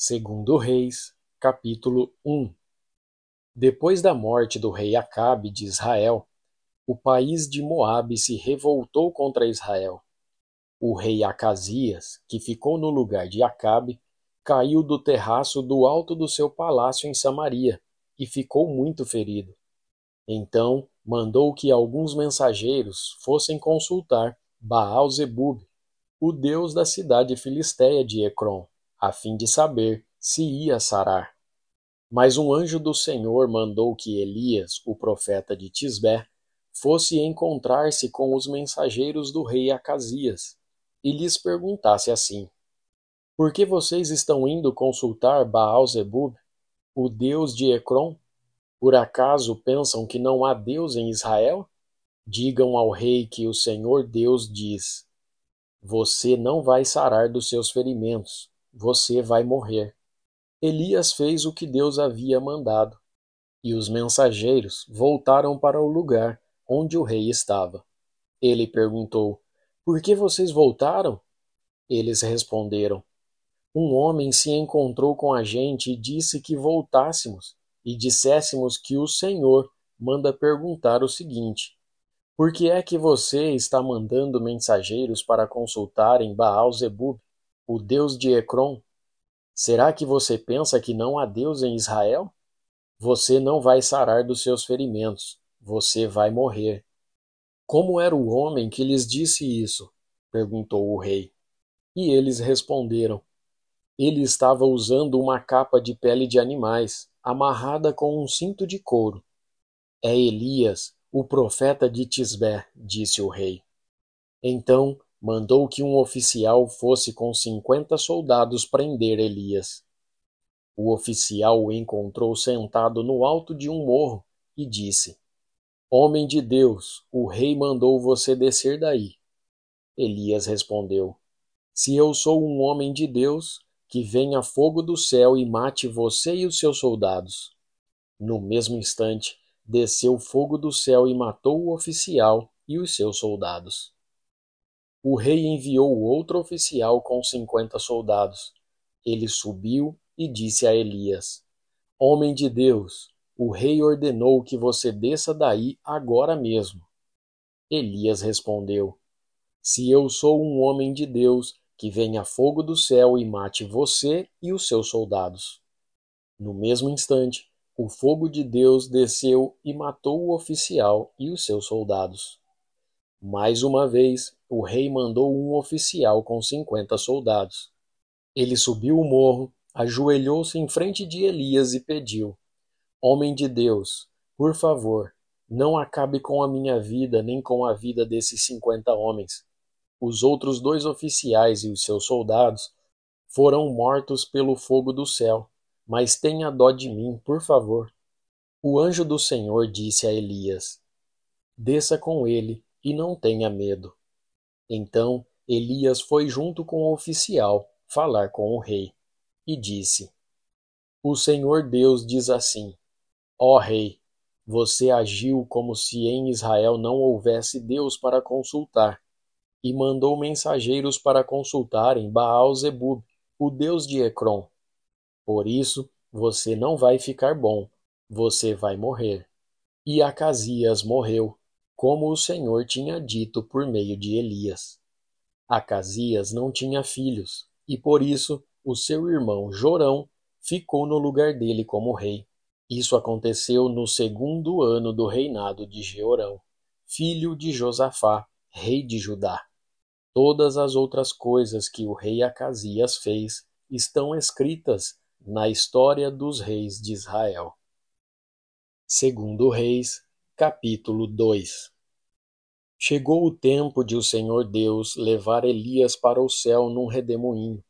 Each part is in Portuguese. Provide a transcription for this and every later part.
Segundo Reis, capítulo 1. Depois da morte do rei Acabe de Israel, o país de Moabe se revoltou contra Israel. O rei Acasias, que ficou no lugar de Acabe, caiu do terraço do alto do seu palácio em Samaria e ficou muito ferido. Então mandou que alguns mensageiros fossem consultar Baal-zebub, o deus da cidade filisteia de Ecrom, a fim de saber se ia sarar. Mas um anjo do Senhor mandou que Elias, o profeta de Tisbé, fosse encontrar-se com os mensageiros do rei Acasias e lhes perguntasse assim: Por que vocês estão indo consultar Baal-zebub, o deus de Ecrom? Por acaso pensam que não há Deus em Israel? Digam ao rei que o Senhor Deus diz: Você não vai sarar dos seus ferimentos, você vai morrer. Elias fez o que Deus havia mandado, e os mensageiros voltaram para o lugar onde o rei estava. Ele perguntou: Por que vocês voltaram? Eles responderam: Um homem se encontrou com a gente e disse que voltássemos e disséssemos que o Senhor manda perguntar o seguinte: Por que é que você está mandando mensageiros para consultarem Baal-zebub, o deus de Ecrom? Será que você pensa que não há Deus em Israel? Você não vai sarar dos seus ferimentos, você vai morrer. Como era o homem que lhes disse isso? Perguntou o rei. E eles responderam: Ele estava usando uma capa de pele de animais, amarrada com um cinto de couro. É Elias, o profeta de Tisbé, disse o rei. Então mandou que um oficial fosse com 50 soldados prender Elias. O oficial o encontrou sentado no alto de um morro e disse: Homem de Deus, o rei mandou você descer daí. Elias respondeu: Se eu sou um homem de Deus, que venha fogo do céu e mate você e os seus soldados. No mesmo instante, desceu fogo do céu e matou o oficial e os seus soldados. O rei enviou outro oficial com 50 soldados. Ele subiu e disse a Elias: Homem de Deus, o rei ordenou que você desça daí agora mesmo. Elias respondeu: Se eu sou um homem de Deus, que venha fogo do céu e mate você e os seus soldados. No mesmo instante, o fogo de Deus desceu e matou o oficial e os seus soldados. Mais uma vez, o rei mandou um oficial com 50 soldados. Ele subiu o morro, ajoelhou-se em frente de Elias e pediu: Homem de Deus, por favor, não acabe com a minha vida nem com a vida desses 50 homens. Os outros 2 oficiais e os seus soldados foram mortos pelo fogo do céu, mas tenha dó de mim, por favor. O anjo do Senhor disse a Elias: Desça com ele e não tenha medo. Então Elias foi junto com o oficial falar com o rei e disse: O Senhor Deus diz assim: Ó rei, você agiu como se em Israel não houvesse Deus para consultar, e mandou mensageiros para consultarem Baal-zebub, o deus de Ecrom. Por isso, você não vai ficar bom, você vai morrer. E Acasias morreu, como o Senhor tinha dito por meio de Elias. Acasias não tinha filhos, e por isso o seu irmão Jorão ficou no lugar dele como rei. Isso aconteceu no 2º ano do reinado de Jeorão, filho de Josafá, rei de Judá. Todas as outras coisas que o rei Acasias fez estão escritas na história dos reis de Israel. Segundo Reis, capítulo 2. Chegou o tempo de o Senhor Deus levar Elias para o céu num redemoinho.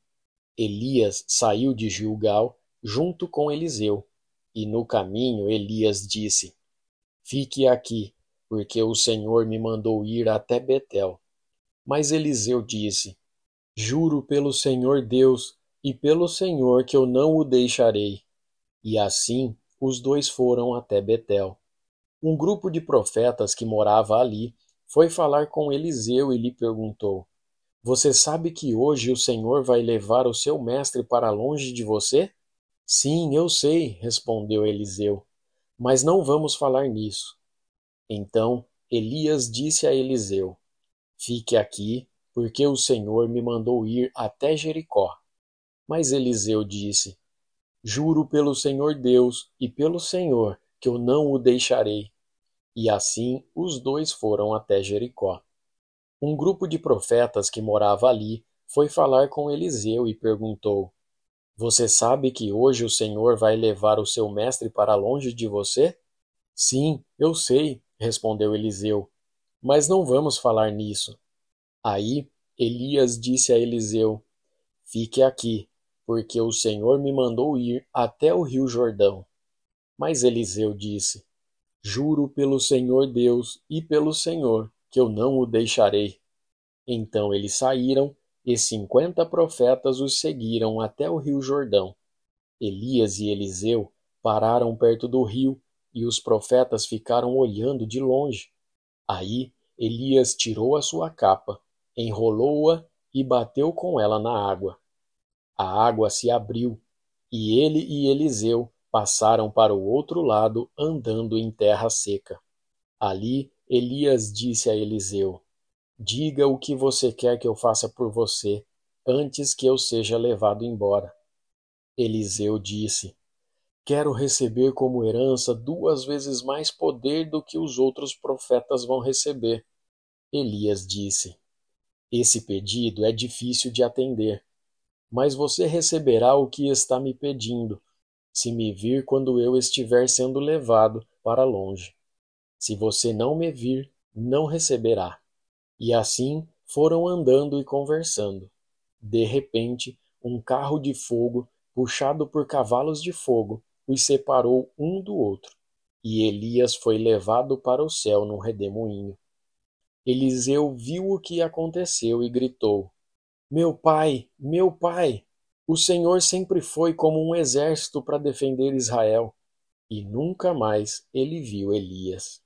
Elias saiu de Gilgal junto com Eliseu, e no caminho Elias disse: Fique aqui, porque o Senhor me mandou ir até Betel. Mas Eliseu disse: Juro pelo Senhor Deus e pelo Senhor que eu não o deixarei. E assim os 2 foram até Betel. Um grupo de profetas que morava ali foi falar com Eliseu e lhe perguntou: Você sabe que hoje o Senhor vai levar o seu mestre para longe de você? Sim, eu sei, respondeu Eliseu, mas não vamos falar nisso. Então Elias disse a Eliseu: Fique aqui, porque o Senhor me mandou ir até Jericó. Mas Eliseu disse: Juro pelo Senhor Deus e pelo Senhor que eu não o deixarei. E assim os dois foram até Jericó. Um grupo de profetas que morava ali foi falar com Eliseu e perguntou: Você sabe que hoje o Senhor vai levar o seu mestre para longe de você? Sim, eu sei, respondeu Eliseu, mas não vamos falar nisso. Aí Elias disse a Eliseu: Fique aqui, porque o Senhor me mandou ir até o rio Jordão. Mas Eliseu disse: Juro pelo Senhor Deus e pelo Senhor que eu não o deixarei. Então eles saíram, e 50 profetas os seguiram até o rio Jordão. Elias e Eliseu pararam perto do rio, e os profetas ficaram olhando de longe. Aí Elias tirou a sua capa, enrolou-a e bateu com ela na água. A água se abriu, e ele e Eliseu passaram para o outro lado andando em terra seca. Ali Elias disse a Eliseu: Diga o que você quer que eu faça por você, antes que eu seja levado embora. Eliseu disse: Quero receber como herança 2 vezes mais poder do que os outros profetas vão receber. Elias disse: Esse pedido é difícil de atender, mas você receberá o que está me pedindo, se me vir quando eu estiver sendo levado para longe. Se você não me vir, não receberá. E assim foram andando e conversando. De repente, um carro de fogo, puxado por cavalos de fogo, os separou um do outro, e Elias foi levado para o céu num redemoinho. Eliseu viu o que aconteceu e gritou: Meu pai, meu pai! O Senhor sempre foi como um exército para defender Israel. E nunca mais ele viu Elias.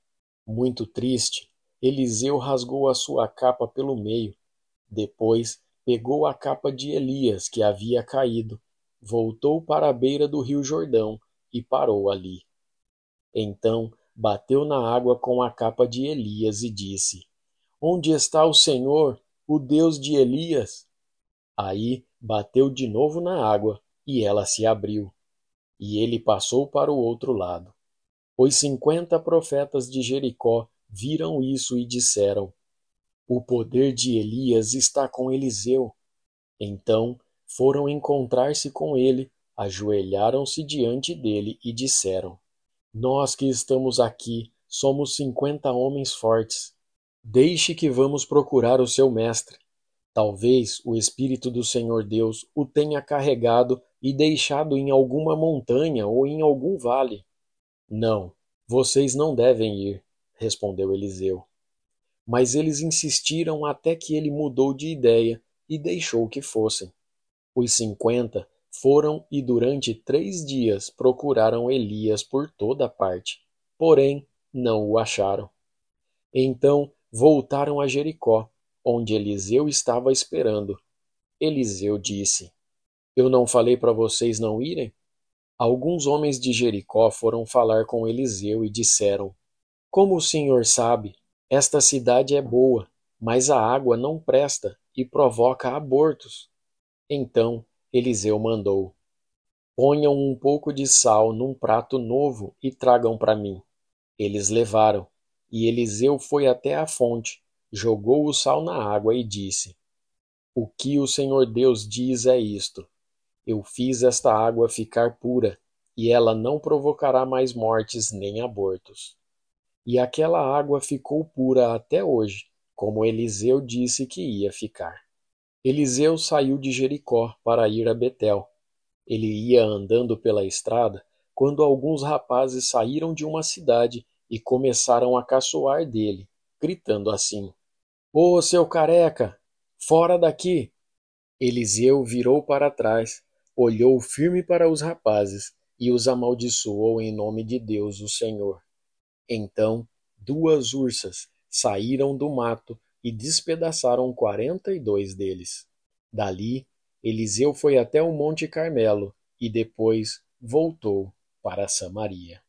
Muito triste, Eliseu rasgou a sua capa pelo meio. Depois pegou a capa de Elias, que havia caído, voltou para a beira do rio Jordão e parou ali. Então bateu na água com a capa de Elias e disse: Onde está o Senhor, o Deus de Elias? Aí bateu de novo na água e ela se abriu, e ele passou para o outro lado. Os 50 profetas de Jericó viram isso e disseram: O poder de Elias está com Eliseu. Então foram encontrar-se com ele, ajoelharam-se diante dele e disseram: Nós que estamos aqui somos 50 homens fortes. Deixe que vamos procurar o seu mestre. Talvez o Espírito do Senhor Deus o tenha carregado e deixado em alguma montanha ou em algum vale. Não, vocês não devem ir, respondeu Eliseu. Mas eles insistiram até que ele mudou de ideia e deixou que fossem. Os 50 foram e durante 3 dias procuraram Elias por toda parte, porém não o acharam. Então voltaram a Jericó, onde Eliseu estava esperando. Eliseu disse: Eu não falei para vocês não irem? Alguns homens de Jericó foram falar com Eliseu e disseram: Como o senhor sabe, esta cidade é boa, mas a água não presta e provoca abortos. Então Eliseu mandou: Ponham um pouco de sal num prato novo e tragam para mim. Eles levaram, e Eliseu foi até a fonte, jogou o sal na água e disse: O que o Senhor Deus diz é isto: Eu fiz esta água ficar pura, e ela não provocará mais mortes nem abortos. E aquela água ficou pura até hoje, como Eliseu disse que ia ficar. Eliseu saiu de Jericó para ir a Betel. Ele ia andando pela estrada quando alguns rapazes saíram de uma cidade e começaram a caçoar dele, gritando assim: Ô seu careca, fora daqui! Eliseu virou para trás, olhou firme para os rapazes e os amaldiçoou em nome de Deus, o Senhor. Então 2 ursas saíram do mato, e despedaçaram 42 deles. Dali, Eliseu foi até o Monte Carmelo e depois voltou para Samaria.